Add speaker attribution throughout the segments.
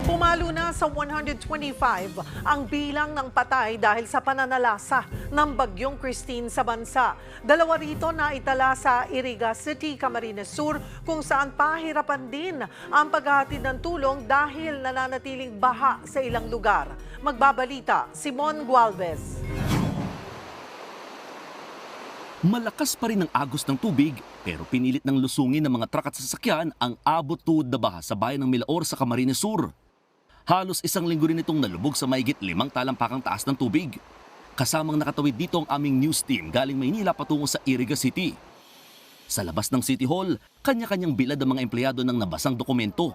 Speaker 1: Pumalo na sa 125 ang bilang ng patay dahil sa pananalasa ng bagyong Christine sa bansa. Dalawa rito na itala sa Iriga City, Camarines Sur, kung saan pahirapan din ang paghahatid ng tulong dahil nananatiling baha sa ilang lugar. Magbabalita, Simon Gualvez.
Speaker 2: Malakas pa rin ang agos ng tubig pero pinilit ng lusungin ng mga truck at sasakyan ang abot-tuhod na baha sa bayan ng Milaor sa Camarines Sur. Halos isang linggo rin itong nalubog sa mahigit 5 talampakang taas ng tubig. Kasamang nakatawid dito ang aming news team galing Maynila patungo sa Iriga City. Sa labas ng City Hall, kanya-kanyang bilad ang mga empleyado ng nabasang dokumento.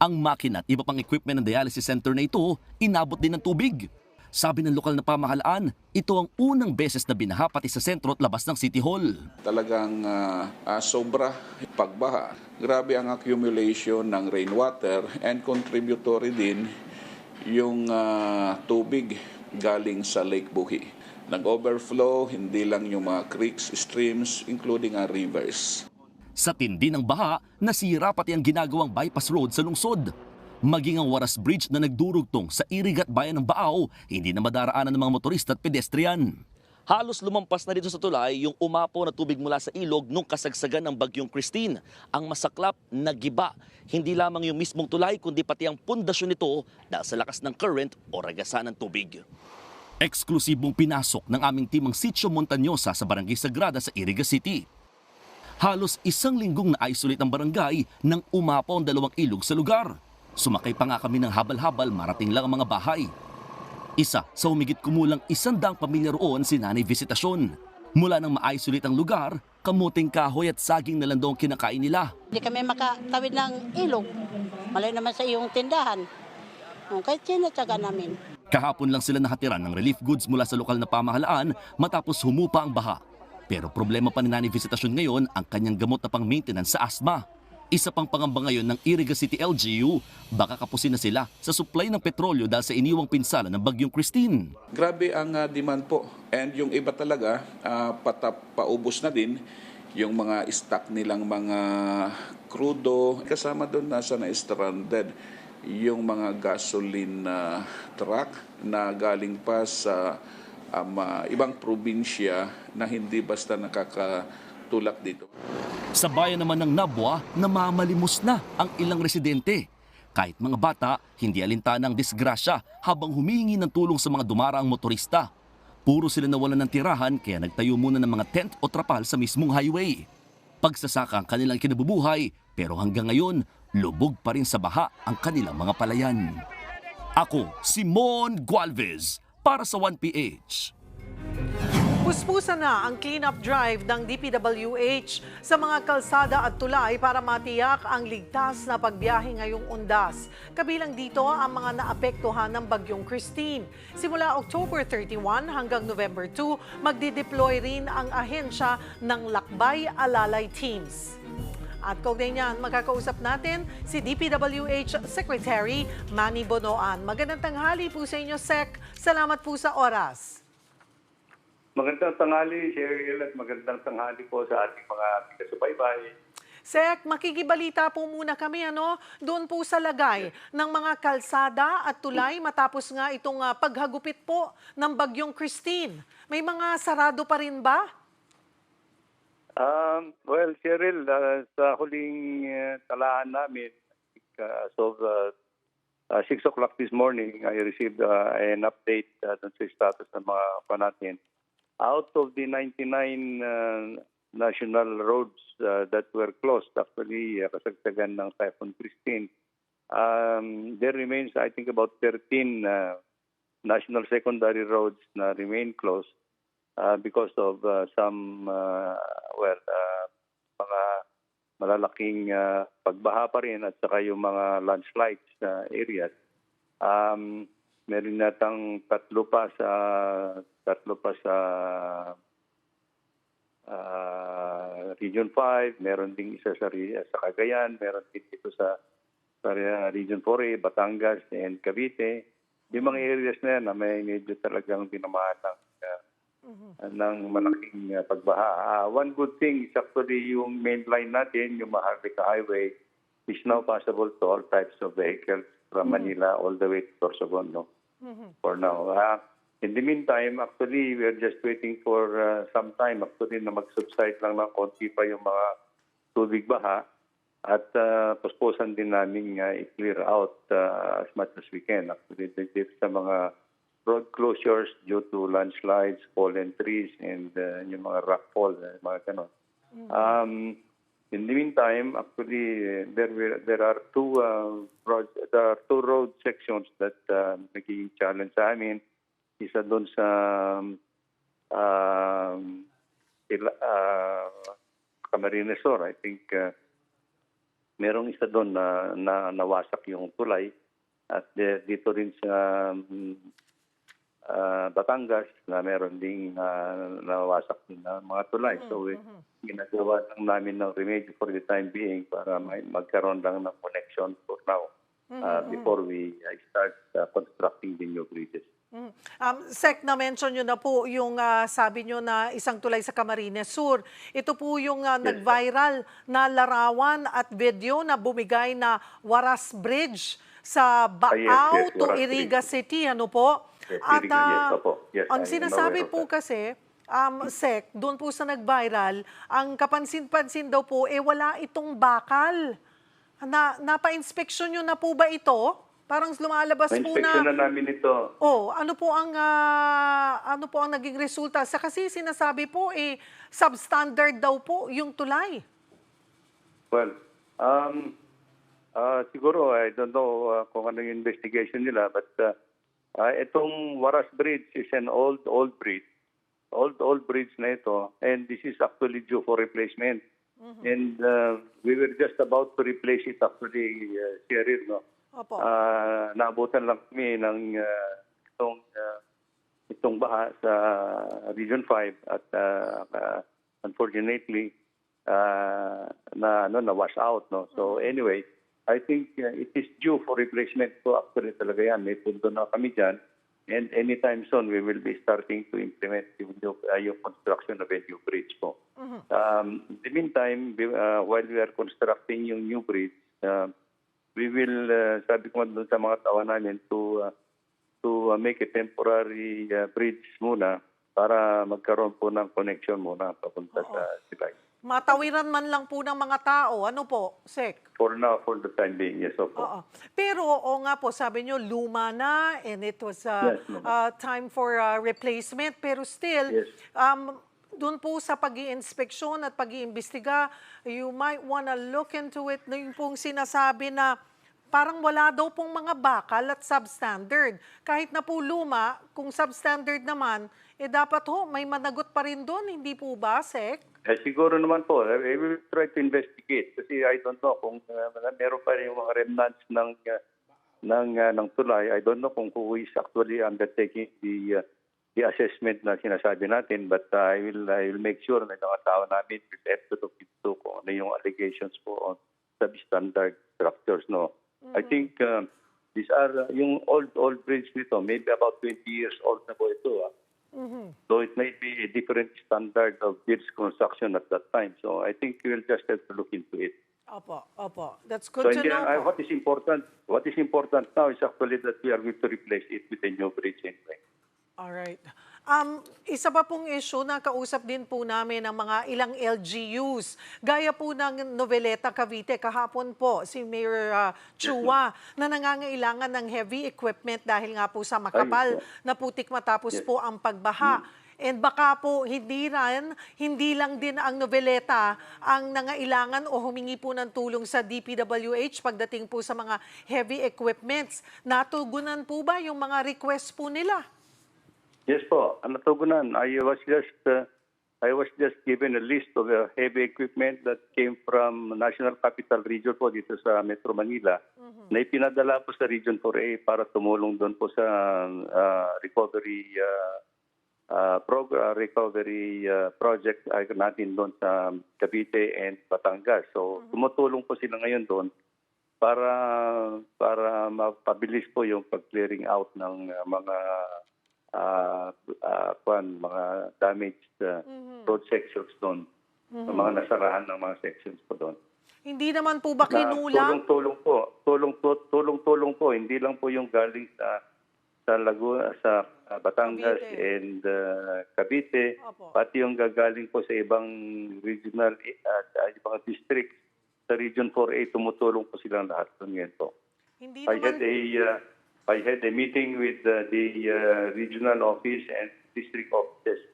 Speaker 2: Ang makina at iba pang equipment ng dialysis center na ito, inabot din ng tubig. Sabi ng lokal na pamahalaan, ito ang unang beses na binaha pati sa sentro at labas ng City Hall.
Speaker 3: Talagang sobra pagbaha. Grabe ang accumulation ng rainwater and contributory din yung tubig galing sa Lake Buhi. Nag-overflow hindi lang yung mga creeks, streams, including our rivers.
Speaker 2: Sa tindi ng baha, nasira pati ang ginagawang bypass road sa lungsod. Maging ang Waras Bridge na nagdurugtong sa Irigat bayan ng Baaw, hindi na madaraanan ng mga motorista at pedestrian. Halos lumampas na dito sa tulay yung umapaw na tubig mula sa ilog nung kasagsagan ng bagyong Christine. Ang masaklap, nagiba. Hindi lamang yung mismong tulay kundi pati ang pundasyon nito dahil sa lakas ng current o ragasan ng tubig. Eksklusibong pinasok ng aming timang Sitio Montañosa sa Barangay Sagrada sa Iriga City. Halos isang linggong na-isolate ang barangay nang umapaw ang 2 ilog sa lugar. Sumakay pa nga kami ng habal-habal, marating lang ang mga bahay. Isa sa humigit kumulang 100 pamilya roon si Nanay Visitasyon. Mula nang ma-isolate ang lugar, kamuting kahoy at saging na lang daw ang kinakain nila.
Speaker 4: Hindi kami makatawid ng ilog. Malay naman sa iyong tindahan. Kahit sinatsaga namin.
Speaker 2: Kahapon lang sila nakatiran ng relief goods mula sa lokal na pamahalaan matapos humupa ang baha. Pero problema pa ni Nanay Visitasyon ngayon ang kanyang gamot na pang-maintenance sa asthma. Isa pang pangamba ngayon ng Iriga City LGU, baka kapusin na sila sa supply ng petrolyo dahil sa iniwang pinsala ng bagyong Christine.
Speaker 3: Grabe ang demand po. And yung iba talaga, paubos na din yung mga stock nilang mga krudo. Kasama doon nasa na-stranded yung mga gasoline truck na galing pa sa ibang probinsya na hindi basta nakakatulak dito.
Speaker 2: Sa bayan naman ng Nabwa, namamalimos na ang ilang residente. Kahit mga bata, hindi alintana ang disgrasya habang humihingi ng tulong sa mga dumaraang motorista. Puro sila nawalan ng tirahan kaya nagtayo muna ng mga tent o trapal sa mismong highway. Pagsasaka ang kanilang kinabubuhay pero hanggang ngayon, lubog pa rin sa baha ang kanilang mga palayan. Ako, Simon Gualvez, para sa 1PH.
Speaker 1: Puspusan na ang clean-up drive ng DPWH sa mga kalsada at tulay para matiyak ang ligtas na pagbiyahe ngayong undas. Kabilang dito ang mga naapektuhan ng bagyong Christine. Simula October 31 hanggang November 2, magdideploy rin ang ahensya ng Lakbay Alalay Teams. At kaugnay niyan, makakausap natin si DPWH Secretary Manny Bonoan. Magandang tanghali po sa inyo, Sec. Salamat po sa oras.
Speaker 5: Magandang tanghali, Cheryl, at magandang tanghali po sa ating mga taga-subaybay.
Speaker 1: Sek, makikibalita po muna kami doon po sa lagay ng mga kalsada at tulay matapos nga itong paghagupit po ng bagyong Christine. May mga sarado pa rin ba?
Speaker 5: Well, Cheryl, sa huling talaan namin, as of 6 o'clock this morning, I received an update dun sa status ng mga panatin. Out of the 99 national roads that were closed, actually kasagsagan ng Typhoon Christine, there remains, I think, about 13 national secondary roads na remain closed because of some, mga malalaking pagbaha pa rin at saka yung mga landslides areas. Meron natang tatlo pa sa Region 5, meron ding isa sa Cagayan, meron din dito sa Region 4, Batangas and Cavite. Yung mga areas na yan na may medyo talagang tinamaan ng malaking pagbaha. One good thing is actually yung main line natin, yung Maharlika Highway, is now passable to all types of vehicles from Manila all the way to Sorsogon, no? For now. In the meantime, actually, we're just waiting for some time actually na mag-subside lang ng konti pa yung mga tubig baha at puspusan din namin i-clear out as much as we can. Actually, dito sa mga road closures due to landslides, fallen trees, and yung mga rockfall, mga ganon. In the meantime, actually, there are two road sections that naging challenge sa amin. Isa doon sa Camarines Sur. I think merong isa doon na nawasak yung tulay. At dito rin sa Batangas na meron ding nawasak din na mga tulay. So ginagawa lang namin ng remedy for the time being para magkaroon lang ng connection for now before we start constructing the new bridges.
Speaker 1: Sec, na-mention nyo na po yung sabi nyo na isang tulay sa Camarines Sur. Ito po yung nag-viral na larawan at video na bumigay na Waras Bridge sa Bacau to
Speaker 5: Waras
Speaker 1: Iriga
Speaker 5: Bridge.
Speaker 1: City. Ano po?
Speaker 5: Yes,
Speaker 1: At
Speaker 5: Iriga, yes, opo. Yes,
Speaker 1: ang
Speaker 5: I am
Speaker 1: sinasabi
Speaker 5: aware of
Speaker 1: po
Speaker 5: that.
Speaker 1: kasi, Sec, doon po sa nag-viral, ang kapansin-pansin daw po, wala itong bakal. Napa-inspeksyon nyo na po ba ito? Parang lumalabas po
Speaker 5: Na-inspection
Speaker 1: na...
Speaker 5: na namin ito.
Speaker 1: ano po ang naging resulta? Sa kasi sinasabi po substandard daw po yung tulay.
Speaker 5: Well, siguro, I don't know kung ano yung investigation nila, but itong Waras Bridge is an old bridge. Old bridge na ito, and this is actually due for replacement. And we were just about to replace it actually, Cheryl, no?
Speaker 1: Opo.
Speaker 5: Naabutan lang kami ng itong baha sa Region 5 at unfortunately na wash out, no. So anyway, I think it is due for replacement. So actually talaga yan, may punto na kami dyan, and anytime soon we will be starting to implement yung construction of a new bridge po. In the meantime, while we are constructing yung new bridge, we will, sabi ko doon sa mga tawa namin, to make a temporary bridge muna para magkaroon po ng connection muna papunta sa Sibay.
Speaker 1: Matawiran man lang po ng mga tao. Ano po, Sec?
Speaker 5: For now, for the time being, yes, opo.
Speaker 1: Oo. Pero, nga po, sabi nyo, luma na and it was
Speaker 5: Yes, ma'am.
Speaker 1: time for replacement. Pero still,
Speaker 5: Yes.
Speaker 1: doon po sa pag-iinspeksyon at pag-iimbestiga, you might wanna look into it. Yung pong sinasabi na parang wala daw pong mga bakal at substandard. Kahit na po luma, kung substandard naman, dapat may managot pa rin doon. Hindi po ba, Sec?
Speaker 5: Siguro naman po, we will try to investigate kasi I don't know kung meron pa rin yung mga remnants ng tulay. I don't know kung who is actually undertaking the assessment na sinasabi natin, but I will make sure na yung mga tao namin will have to look into kung ano yung allegations po on substandard structures, no. I think these are yung old bridge nito, maybe about 20 years old na po ito. So it may be a different standard of bridge construction at that time. So I think we will just have to look into it.
Speaker 1: Opo. That's good to know po.
Speaker 5: What is important now is actually that we are going to replace it with a new bridge anyway.
Speaker 1: Alright. Isa pa pong issue na kausap din po namin ng mga ilang LGUs. Gaya po ng Noveleta, Cavite, kahapon po si Mayor Chua na nangangailangan ng heavy equipment dahil nga po sa makapal na putik matapos po ang pagbaha. And baka po hindi lang din ang Noveleta ang nangailangan o humingi po ng tulong sa DPWH pagdating po sa mga heavy equipments. Natugunan po ba yung mga request po nila?
Speaker 5: Yes po, natugunan. I was just given a list of heavy equipment that came from National Capital Region po dito sa Metro Manila na ipinadala po sa Region 4A para tumulong doon po sa recovery project natin doon sa Cavite and Batangas. So tumutulong po sila ngayon doon para mapabilis po yung pag-clearing out ng mga damaged road sections doon, mga nasarahan ng mga sections po doon.
Speaker 1: Hindi naman po ba
Speaker 5: na
Speaker 1: kinulang?
Speaker 5: tulong-tulong po, hindi lang po yung galing sa Laguna, sa Batangas
Speaker 1: Cavite.
Speaker 5: and Cavite,
Speaker 1: Opo.
Speaker 5: pati yung gagaling po sa ibang regional at ibang district sa Region 4A, tumutulong po silang lahat ngayon po.
Speaker 1: Hindi
Speaker 5: I had
Speaker 1: naman
Speaker 5: I had a meeting with the regional office and district offices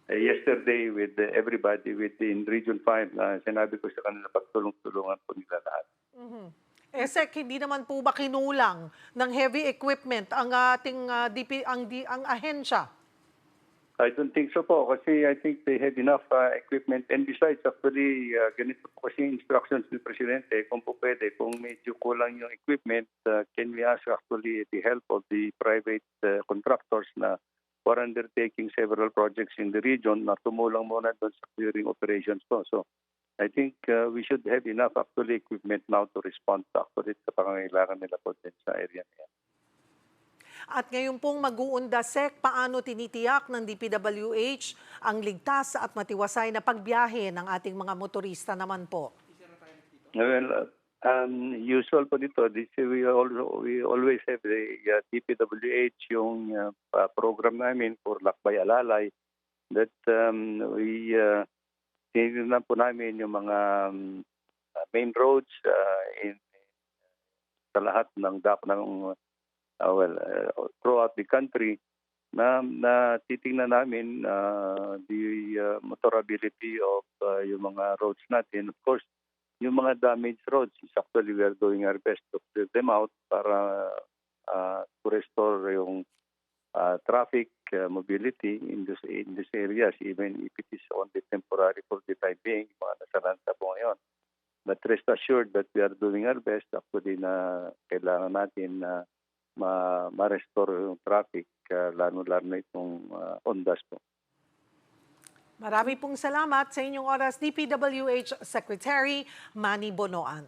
Speaker 5: yesterday with everybody within Region 5 na sinabi ko sa kanila pagtulong-tulungan po nila lahat.
Speaker 1: Sec, hindi naman po ba kinulang ng heavy equipment ang ating ang ahensya?
Speaker 5: I don't think so po kasi I think they have enough equipment and besides actually ganito po kasi yung instructions ng Presidente kung po pwede, kung medyo kulang yung equipment, can we ask actually the help of the private contractors na who are undertaking several projects in the region na tumulong muna doon sa clearing operations po. So I think we should have enough actually equipment now to respond actually sa pangangailangan nila po din sa area na yan.
Speaker 1: At ngayon pong mag-uunda, Sec, paano tinitiyak ng DPWH ang ligtas at matiwasay na pagbiyahe ng ating mga motorista naman po?
Speaker 5: Well, usual po dito, we always have the DPWH yung program namin for Lakbay Alalay that tinignan po namin yung mga main roads sa lahat ng throughout the country na titingnan namin the motorability of yung mga roads natin. Of course, yung mga damaged roads, actually we are doing our best to clear them out para to restore yung traffic mobility in these areas, even if it is only temporary for the time being, mga nasalanta po ngayon. But rest assured that we are doing our best actually na kailangan natin na ma-restore yung traffic, lalo-lalo na itong ondas po.
Speaker 1: Marami pong salamat sa inyong oras, DPWH Secretary Manny Bonoan.